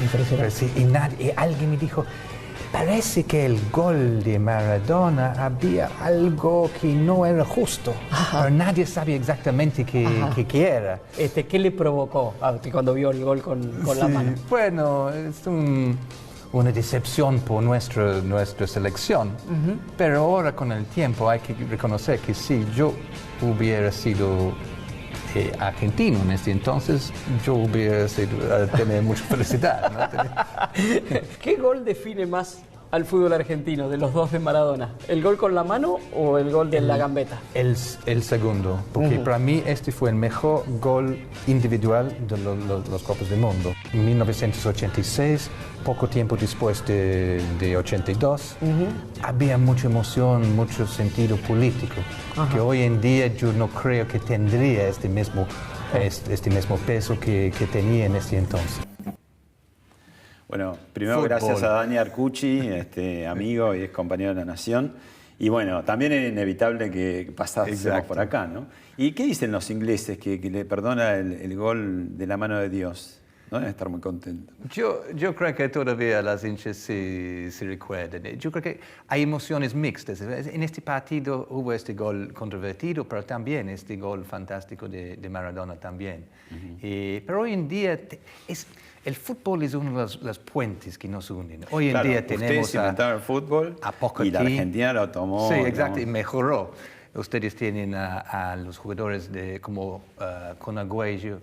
S1: Impresionante. Sí, y alguien me dijo, parece que el gol de Maradona había algo que no era justo, pero nadie sabía exactamente qué era.
S5: ¿Qué le provocó cuando vio el gol con la mano?
S1: Bueno, es una decepción por nuestra selección, pero ahora con el tiempo hay que reconocer que si yo hubiera sido argentino en este entonces, yo hubiera tenido mucha felicidad, ¿no?
S5: ¿Qué gol define más al fútbol argentino de los dos de Maradona? ¿El gol con la mano o el gol de la gambeta?
S1: El segundo, porque para mí este fue el mejor gol individual de los Copas del Mundo. En 1986, poco tiempo después de 82, había mucha emoción, mucho sentido político, que hoy en día yo no creo que tendría este mismo peso que tenía en ese entonces.
S2: Bueno, primero
S1: Fútbol.
S2: gracias a Dani Arcucci, amigo y ex compañero de La Nación. Y bueno, también era inevitable que pasásemos
S1: Exacto.
S2: por acá, ¿no? ¿Y qué dicen los ingleses que le perdona el gol de la mano de Dios? No deben estar muy contentos.
S1: Yo creo que todavía las hinchas se recuerdan. Yo creo que hay emociones mixtas. En este partido hubo este gol controvertido, pero también este gol fantástico de Maradona también. Pero hoy en día el fútbol es uno de los puentes que nos unen. Hoy en día tenemos
S2: ustedes inventaron el fútbol
S1: a Pochettino.
S2: y la Argentina lo tomó.
S1: Sí, exacto,
S2: digamos.
S1: y mejoró. Ustedes tienen a los jugadores como con Agüero,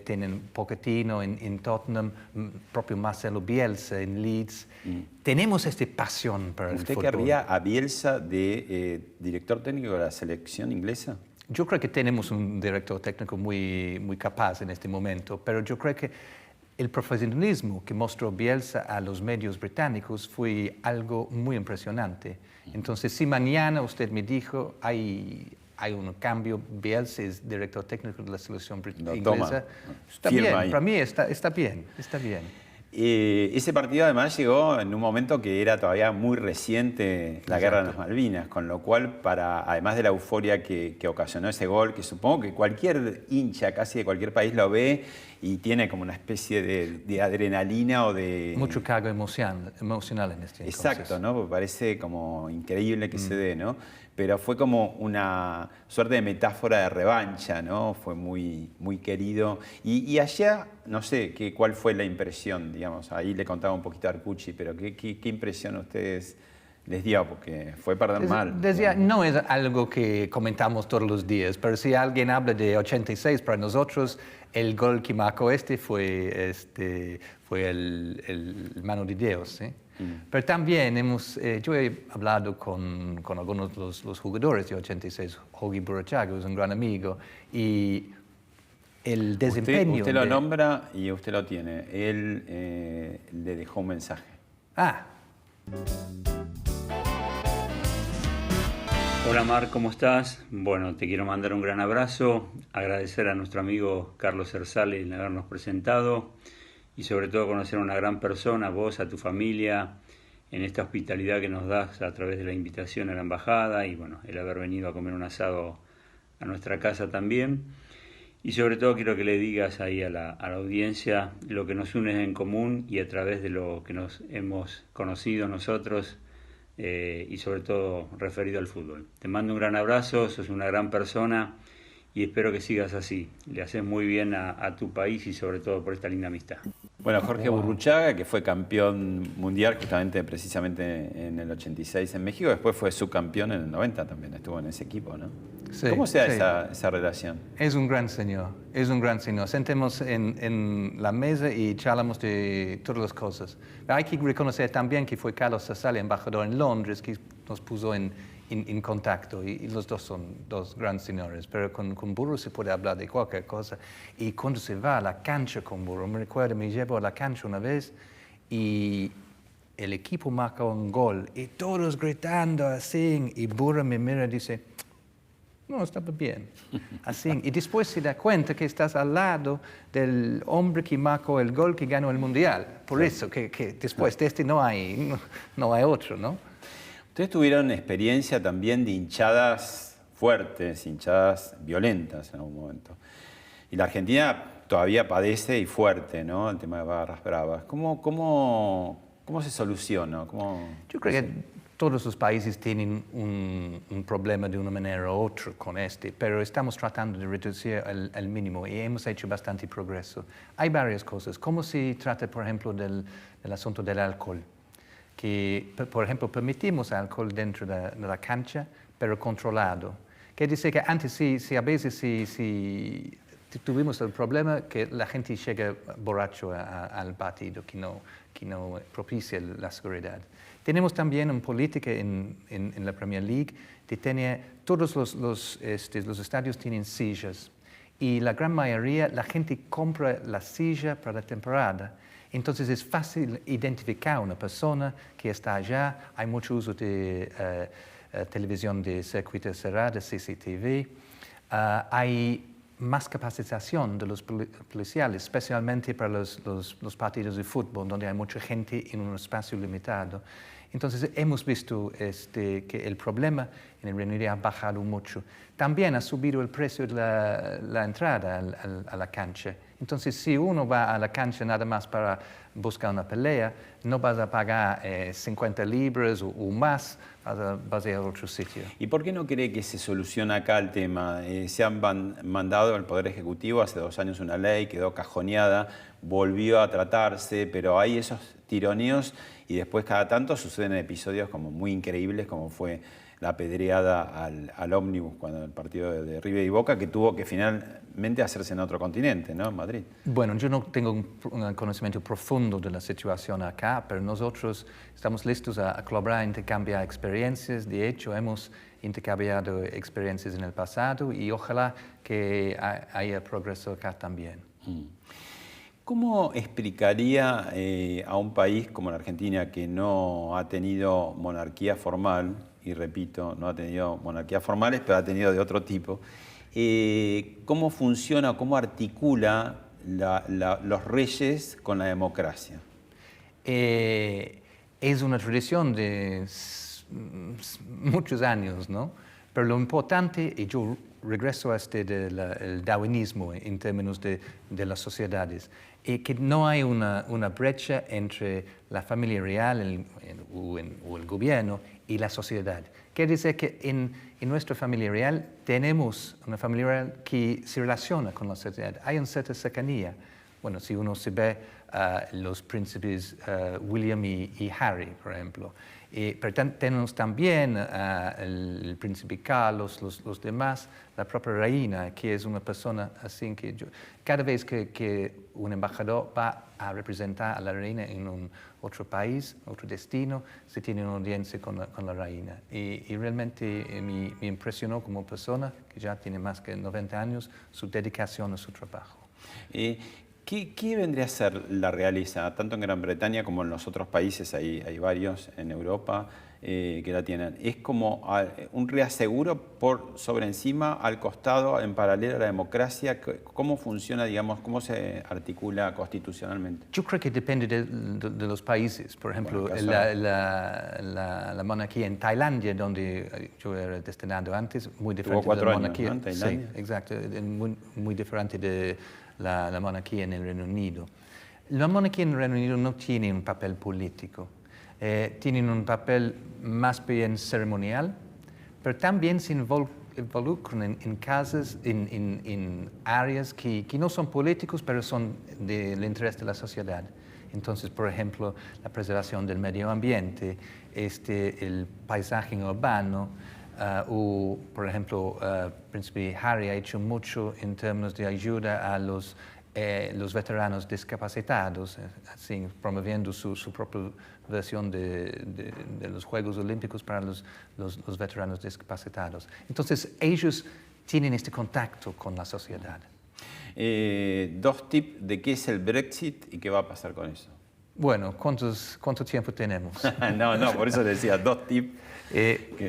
S1: tienen Pochettino en Tottenham, propio Marcelo Bielsa en Leeds. Tenemos esta pasión para el
S2: ¿Usted
S1: fútbol.
S2: querría a Bielsa de director técnico de la selección inglesa?
S1: Yo creo que tenemos un director técnico muy capaz en este momento, pero yo creo que el profesionalismo que mostró Bielsa a los medios británicos fue algo muy impresionante. Entonces, si mañana usted me dijo, hay un cambio, Bielsa es director técnico de la selección inglesa, está
S2: Firma
S1: bien,
S2: ahí.
S1: para mí está bien.
S2: Ese partido además llegó en un momento que era todavía muy reciente la guerra de las Malvinas, con lo cual, además de la euforia que ocasionó ese gol, que supongo que cualquier hincha casi de cualquier país lo ve y tiene como una especie de adrenalina o de...
S1: Mucho cargo emocional en este
S2: Exacto,
S1: entonces.
S2: ¿no? Porque parece como increíble que se dé, ¿no? Pero fue como una suerte de metáfora de revancha, ¿no? Fue muy querido. Y allá, no sé, cuál fue la impresión, digamos. Ahí le contaba un poquito a Arcucci, pero ¿qué impresión a ustedes les dio? Porque fue perder mal.
S1: Decía, no es algo que comentamos todos los días, pero si alguien habla de 86, para nosotros el gol que marcó fue el mano de Dios, ¿sí? Pero también yo he hablado con algunos de los jugadores de 86, Jorge Burruchaga es un gran amigo, y el desempeño...
S2: Usted lo nombra y usted lo tiene. Él le dejó un mensaje.
S6: Hola Mar, ¿cómo estás? Bueno, te quiero mandar un gran abrazo, agradecer a nuestro amigo Carlos Ersale el habernos presentado y sobre todo conocer a una gran persona, a vos, a tu familia, en esta hospitalidad que nos das a través de la invitación a la embajada y bueno, el haber venido a comer un asado a nuestra casa también. Y sobre todo quiero que le digas ahí a la audiencia lo que nos une en común y a través de lo que nos hemos conocido nosotros y sobre todo referido al fútbol. Te mando un gran abrazo, sos una gran persona y espero que sigas así. Le haces muy bien a tu país y sobre todo por esta linda amistad.
S2: Bueno, Jorge Burruchaga, que fue campeón mundial precisamente en el 86 en México, después fue subcampeón en el 90 también, estuvo en ese equipo, ¿no?
S1: Sí,
S2: ¿Cómo se
S1: sí.
S2: da esa relación?
S1: Es un gran señor. Sentemos en la mesa y charlamos de todas las cosas. Pero hay que reconocer también que fue Carlos Sassali, embajador en Londres, que nos puso en contacto. Y los dos son dos grandes señores. Pero con Burro se puede hablar de cualquier cosa. Y cuando se va a la cancha con Burro, me recuerdo, me llevo a la cancha una vez y el equipo marca un gol y todos gritando así. Y Burro me mira y dice... No, estaba bien. Así. Y después se da cuenta que estás al lado del hombre que marcó el gol que ganó el Mundial. Por eso que después de no hay otro, ¿no?
S2: Ustedes tuvieron experiencia también de hinchadas fuertes, hinchadas violentas en algún momento. Y la Argentina todavía padece y fuerte, ¿no? El tema de barras bravas. ¿Cómo se soluciona?
S1: Yo creo que todos los países tienen un problema de una manera u otra con pero estamos tratando de reducir al mínimo y hemos hecho bastante progreso. Hay varias cosas. ¿Cómo se trata, por ejemplo, del asunto del alcohol? Que, por ejemplo, permitimos alcohol dentro de la cancha, pero controlado. Quiere decir que antes, a veces, si tuvimos el problema que la gente llega borracho al partido, que no propicia la seguridad. Tenemos también una política en la Premier League de tener, todos los estadios tienen sillas y la gran mayoría, la gente compra la silla para la temporada. Entonces es fácil identificar a una persona que está allá. Hay mucho uso de televisión de circuito cerrado, CCTV. Hay más capacitación de los policiales, especialmente para los partidos de fútbol, donde hay mucha gente en un espacio limitado. Entonces hemos visto que el problema en el Reino Unido ha bajado mucho. También ha subido el precio de la entrada a la cancha. Entonces, si uno va a la cancha nada más para buscar una pelea, no vas a pagar 50 libras o más, vas a ir a otro sitio.
S2: ¿Y por qué no cree que se soluciona acá el tema? Se han mandado al Poder Ejecutivo hace 2 años una ley, quedó cajoneada, volvió a tratarse, pero hay esos tironeos y después cada tanto suceden episodios como muy increíbles, como fue la apedreada al ómnibus cuando el partido de River y Boca, que tuvo que finalmente hacerse en otro continente, ¿no? En Madrid.
S1: Bueno, yo no tengo un conocimiento profundo de la situación acá, pero nosotros estamos listos a colaborar, intercambiar experiencias. De hecho, hemos intercambiado experiencias en el pasado y ojalá que haya progreso acá también.
S2: ¿Cómo explicaría a un país como la Argentina, que no ha tenido monarquía formal, y repito, no ha tenido monarquías formales, pero ha tenido de otro tipo, cómo funciona, cómo articula los reyes con la democracia?
S1: Es una tradición de muchos años, ¿no? Pero lo importante, y yo regreso a el darwinismo en términos de las sociedades, que no hay una brecha entre la familia real o el gobierno y la sociedad. Quiere decir que en nuestra familia real tenemos una familia real que se relaciona con la sociedad. Hay una cierta cercanía. Bueno, si uno se ve los príncipes William y Harry, por ejemplo. Pero tenemos también el príncipe Carlos, los demás, la propia reina, que es una persona así que cada vez que un embajador va a representar a la reina en otro país, otro destino, se tiene una audiencia con la reina. Y realmente me impresionó como persona, que ya tiene más que 90 años, su dedicación a su trabajo.
S2: ¿Qué vendría a ser la realeza, tanto en Gran Bretaña como en los otros países? Hay varios en Europa que la tienen. ¿Es como un reaseguro por sobre encima, al costado, en paralelo a la democracia? ¿Cómo funciona, digamos, cómo se articula constitucionalmente?
S1: Yo creo que depende de los países. Por ejemplo,
S2: Bueno,
S1: la monarquía en Tailandia, donde yo era destinado antes, muy diferente
S2: Tuvo 4
S1: de la
S2: años,
S1: monarquía.
S2: ¿no? En Tailandia.
S1: Sí, exacto, muy diferente de la monarquía en el Reino Unido. La monarquía en el Reino Unido no tiene un papel político, tienen un papel más bien ceremonial, pero también se involucran en casas, en áreas que no son políticos, pero son del interés de la sociedad. Entonces, por ejemplo, la preservación del medio ambiente, el paisaje urbano, o, por ejemplo, Príncipe Harry ha hecho mucho en términos de ayuda a los veteranos discapacitados, así, promoviendo su propia versión de los Juegos Olímpicos para los veteranos discapacitados. Entonces, ellos tienen este contacto con la sociedad.
S2: 2 tips de qué es el Brexit y qué va a pasar con eso.
S1: Bueno, ¿cuánto tiempo tenemos?
S2: No, por eso decía 2 tips.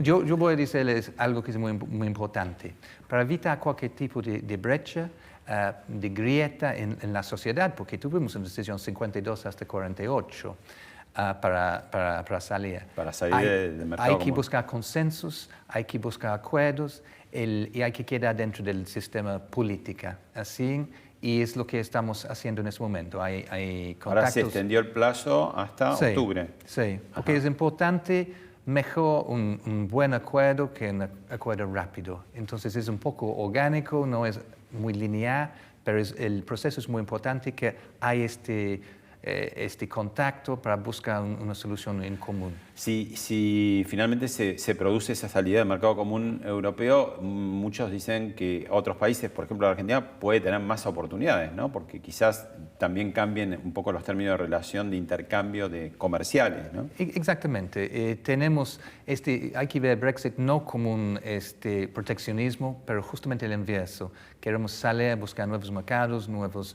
S1: Yo voy a decirles algo que es muy, muy importante. Para evitar cualquier tipo de brecha, de grieta en la sociedad, porque tuvimos una decisión 52 hasta 48 para salir.
S2: Para salir del mercado
S1: Hay que
S2: común.
S1: buscar consensos, hay que buscar acuerdos y hay que quedar dentro del sistema político. Así, y es lo que estamos haciendo en este momento. Hay contactos.
S2: Ahora se extendió el plazo hasta octubre.
S1: Sí, porque es importante mejor un buen acuerdo que un acuerdo rápido. Entonces es un poco orgánico, no es muy lineal, pero el proceso es muy importante que hay este contacto para buscar una solución en común.
S2: Si finalmente se produce esa salida del mercado común europeo, muchos dicen que otros países, por ejemplo la Argentina, puede tener más oportunidades, ¿no? Porque quizás también cambien un poco los términos de relación de intercambio de comerciales, ¿no?
S1: Exactamente. Hay que ver Brexit no como un proteccionismo, pero justamente el inverso. Queremos salir a buscar nuevos mercados, nuevos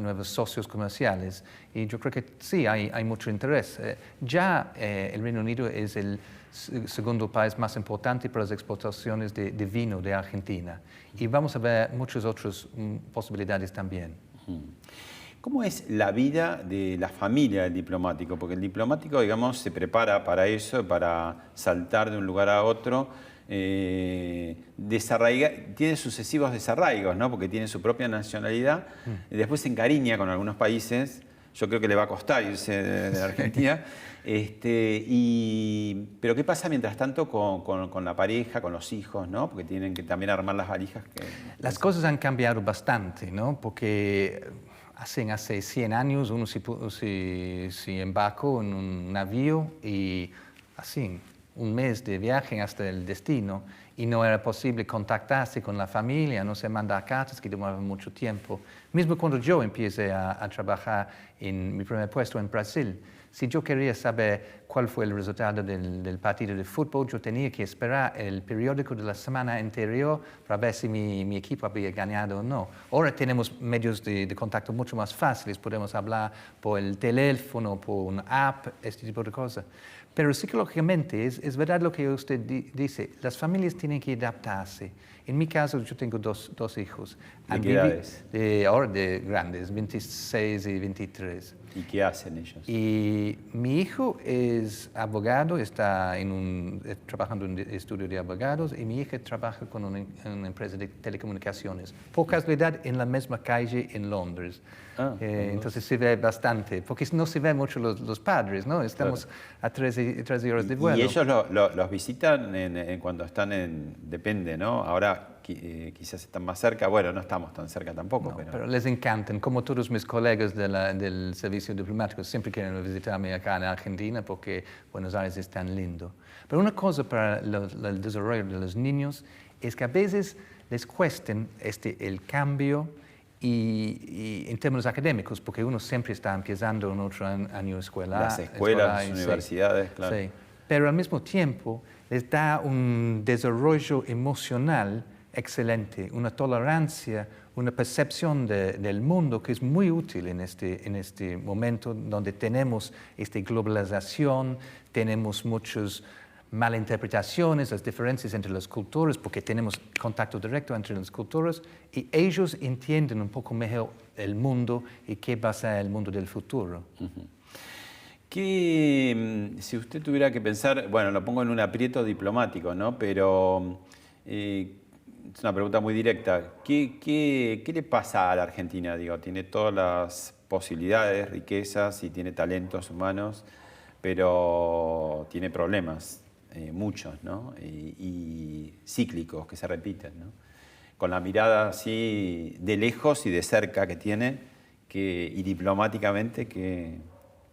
S1: nuevos socios comerciales. Y yo creo que sí, hay mucho interés. Ya el Reino Unido es el segundo país más importante para las exportaciones de vino de Argentina. Y vamos a ver muchas otras posibilidades también.
S2: ¿Cómo es la vida de la familia del diplomático? Porque el diplomático, digamos, se prepara para eso, para saltar de un lugar a otro. Tiene sucesivos desarraigos, ¿no? Porque tiene su propia nacionalidad. Y después se encariña con algunos países. Yo creo que le va a costar irse de Argentina. Pero ¿qué pasa mientras tanto con la pareja, con los hijos, ¿no? Porque tienen que también armar las valijas.
S1: Las cosas han cambiado bastante, ¿no? Porque hace 100 años uno se embarcó en un navío y así, un mes de viaje hasta el destino y no era posible contactarse con la familia, no se mandaba cartas que demoraban mucho tiempo. Mismo cuando yo empecé a trabajar en mi primer puesto en Brasil, si yo quería saber cuál fue el resultado del partido de fútbol, yo tenía que esperar el periódico de la semana anterior para ver si mi equipo había ganado o no. Ahora tenemos medios de contacto mucho más fáciles, podemos hablar por el teléfono, por una app, este tipo de cosas. Pero psicológicamente es verdad lo que usted dice, las familias tienen que adaptarse. En mi caso yo tengo dos hijos.
S2: ¿De qué edades?
S1: Ahora de grandes, 26 y 23.
S2: ¿Y qué hacen ellos?
S1: Y mi hijo es abogado, está trabajando en un estudio de abogados, y mi hija trabaja con una empresa de telecomunicaciones. Por casualidad, en la misma calle en Londres. Entonces se ve bastante, porque no se ven mucho los padres, ¿no? Estamos a 13 horas de vuelo.
S2: ¿Y ellos los visitan cuando están depende, ¿no? Ahora quizás están más cerca, bueno, no estamos tan cerca tampoco.
S1: No, pero les encantan, como todos mis colegas del servicio diplomático, siempre quieren visitarme acá en Argentina porque Buenos Aires es tan lindo. Pero una cosa para el desarrollo de los niños es que a veces les cuesta el cambio y en términos académicos, porque uno siempre está empezando en otro año escolar.
S2: Las escuelas, las universidades, claro.
S1: Sí. Pero al mismo tiempo les da un desarrollo emocional excelente, una tolerancia, una percepción del mundo que es muy útil en este momento donde tenemos esta globalización, tenemos muchas malinterpretaciones, las diferencias entre las culturas, porque tenemos contacto directo entre las culturas, y ellos entienden un poco mejor el mundo y qué va a ser el mundo del futuro.
S2: Si usted tuviera que pensar, bueno, lo pongo en un aprieto diplomático, ¿no? Pero es una pregunta muy directa. ¿Qué le pasa a la Argentina? Digo, tiene todas las posibilidades, riquezas y tiene talentos humanos, pero tiene problemas, muchos, ¿no? Y cíclicos que se repiten, ¿no? Con la mirada así de lejos y de cerca que tiene, y diplomáticamente, ¿qué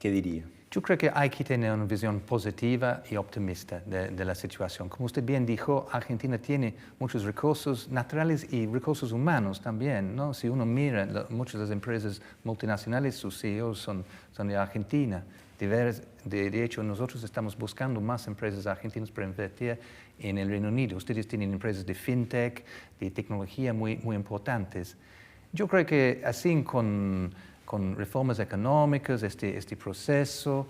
S2: diría?
S1: Yo creo que hay que tener una visión positiva y optimista de la situación. Como usted bien dijo, Argentina tiene muchos recursos naturales y recursos humanos también, ¿no? Si uno mira, muchas de las empresas multinacionales, sus CEOs son de Argentina. De hecho, nosotros estamos buscando más empresas argentinas para invertir en el Reino Unido. Ustedes tienen empresas de fintech, de tecnología muy importantes. Yo creo que así con reformas económicas, este proceso,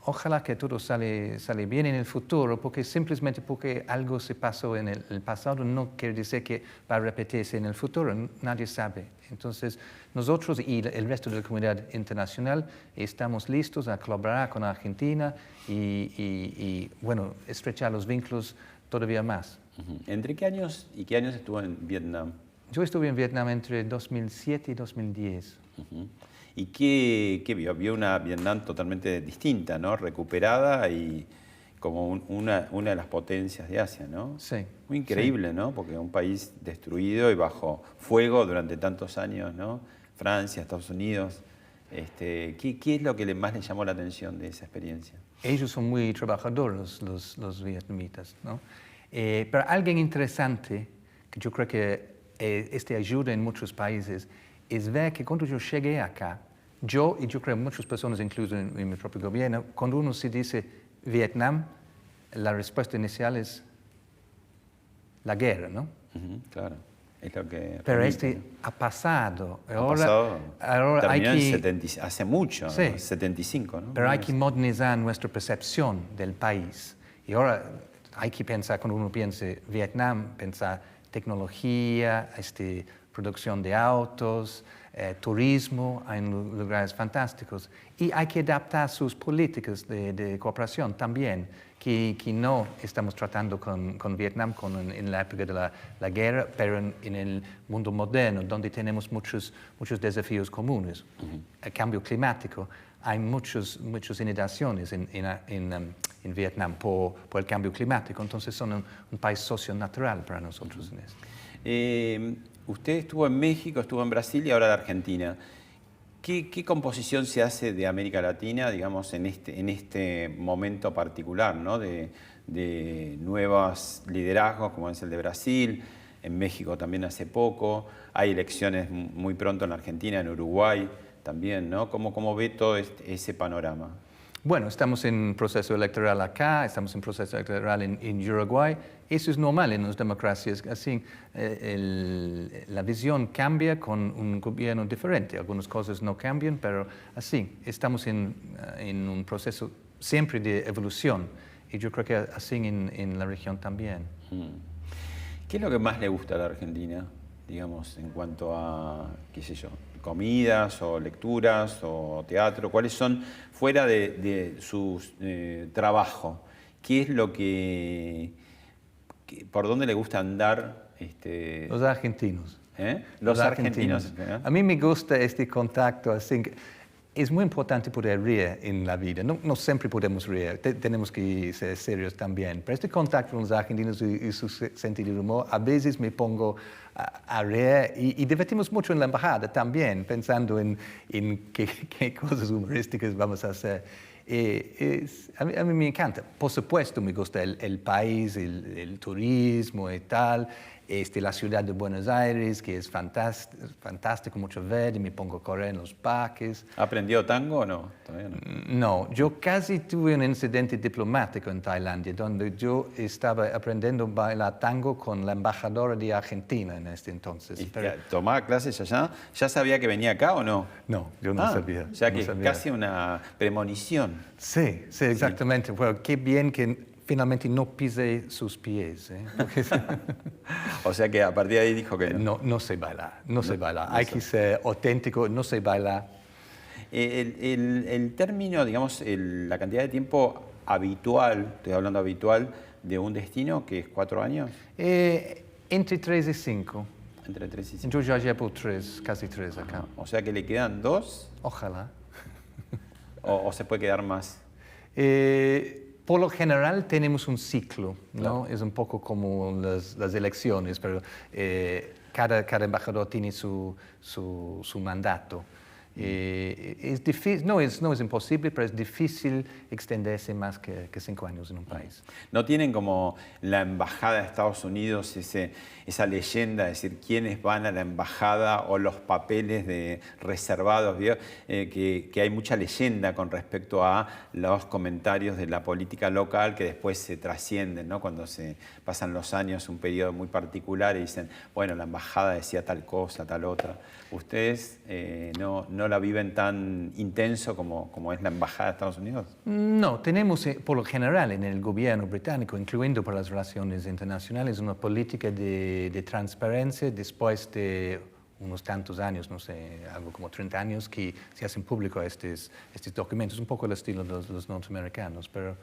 S1: ojalá que todo sale bien en el futuro, porque simplemente porque algo se pasó en el pasado no quiere decir que va a repetirse en el futuro, nadie sabe. Entonces, nosotros y el resto de la comunidad internacional estamos listos a colaborar con Argentina y bueno, estrechar los vínculos todavía más.
S2: ¿Entre qué años y qué años estuvo en Vietnam?
S1: Yo estuve en Vietnam entre 2007 y 2010.
S2: ¿Y qué vio? Vio una Vietnam totalmente distinta, ¿no? Recuperada y como una de las potencias de Asia, ¿no?
S1: Sí.
S2: Muy increíble, sí, ¿no? Porque un país destruido y bajo fuego durante tantos años, ¿no? Francia, Estados Unidos. ¿Qué es lo que más le llamó la atención de esa experiencia?
S1: Ellos son muy trabajadores, los vietnamitas, ¿no? Pero algo interesante que yo creo que ayuda en muchos países es ver que cuando yo llegué acá, yo creo muchas personas, incluso en mi propio gobierno, cuando uno se dice Vietnam, la respuesta inicial es la guerra, ¿no?
S2: Claro. Es lo que
S1: Pero
S2: permite.
S1: ha pasado.
S2: Ahora
S1: hay
S2: terminó
S1: que,
S2: en hace mucho,
S1: Sí.
S2: ¿no? 75, ¿no?
S1: pero hay que modernizar nuestra percepción del país. Y ahora hay que pensar, cuando uno piensa Vietnam, pensar tecnología, producción de autos, turismo en lugares fantásticos. Y hay que adaptar sus políticas de cooperación también, que no estamos tratando con Vietnam en la época de la guerra, pero en el mundo moderno, donde tenemos muchos desafíos comunes. El cambio climático, hay muchas inundaciones en Vietnam por el cambio climático, entonces son un país socio-natural para nosotros en esto.
S2: Usted estuvo en México, estuvo en Brasil y ahora en Argentina. ¿Qué composición se hace de América Latina, digamos, en este momento particular, ¿no? de nuevos liderazgos, como es el de Brasil, en México también hace poco, hay elecciones muy pronto en Argentina, en Uruguay también, ¿no? ¿Cómo ve todo ese panorama?
S1: Bueno, estamos en proceso electoral acá, estamos en proceso electoral en Uruguay. Eso es normal en las democracias. Así, la visión cambia con un gobierno diferente. Algunas cosas no cambian, pero así, estamos en un proceso siempre de evolución. Y yo creo que así en la región también.
S2: ¿Qué es lo que más le gusta a la Argentina, digamos, en cuanto a, qué sé yo, comidas o lecturas o teatro? ¿Cuáles son, fuera de su trabajo, qué es lo por dónde le gusta andar?
S1: Los argentinos.
S2: Los argentinos.
S1: A mí me gusta este contacto. Así, es muy importante poder reír en la vida. No siempre podemos reír, tenemos que ser serios también. Pero este contacto con los argentinos y su sentido de humor, a veces me pongo a reír y divertimos mucho en la embajada también, pensando en qué cosas humorísticas vamos a hacer. A mí me encanta. Por supuesto, me gusta el país, el turismo y tal. La ciudad de Buenos Aires, que es fantástico, mucho verde, me pongo a correr en los parques.
S2: ¿Ha aprendido tango o no? Todavía no.
S1: No, yo casi tuve un incidente diplomático en Tailandia, donde yo estaba aprendiendo a bailar tango con la embajadora de Argentina en este entonces.
S2: ¿Y tomaba clases allá? ¿Ya sabía que venía acá o no?
S1: No, yo no sabía.
S2: O sea que
S1: no
S2: es
S1: sabía.
S2: casi una premonición.
S1: Sí, exactamente. Sí. Bueno, qué bien que finalmente no pisé sus pies.
S2: O sea que a partir de ahí dijo que no.
S1: No sé bailar, no sé bailar. Hay que ser auténtico, no sé bailar.
S2: El término, digamos, la cantidad de tiempo habitual, estoy hablando habitual, de un destino, que es 4 años.
S1: Entre 3 y 5.
S2: Entre 3 y 5.
S1: Yo ya llevo casi 3 acá.
S2: O sea que le quedan 2.
S1: Ojalá.
S2: o se puede quedar más.
S1: Por lo general tenemos un ciclo, ¿no?
S2: Claro.
S1: Es un poco como las elecciones, pero cada embajador tiene su mandato. Es difícil, no es imposible, pero es difícil extenderse más que 5 años en un país.
S2: ¿No tienen como la embajada de Estados Unidos esa leyenda, es decir, quiénes van a la embajada o los papeles reservados? Que hay mucha leyenda con respecto a los comentarios de la política local que después se trascienden, ¿no? Cuando se pasan los años, un periodo muy particular, y dicen, bueno, la embajada decía tal cosa, tal otra. ¿Ustedes no la viven tan intenso como es la embajada de Estados Unidos?
S1: No, tenemos por lo general en el gobierno británico, incluyendo para las relaciones internacionales, una política de transparencia después de unos tantos años, no sé, algo como 30 años, que se hacen públicos estos documentos, un poco el estilo de los norteamericanos, pero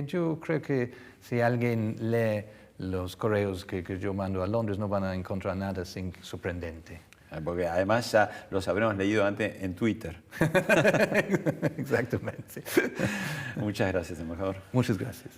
S1: yo creo que si alguien lee los correos que yo mando a Londres, no van a encontrar nada sorprendente.
S2: Porque además ya los habremos leído antes en Twitter.
S1: Exactamente.
S2: Muchas gracias, embajador.
S1: Muchas gracias.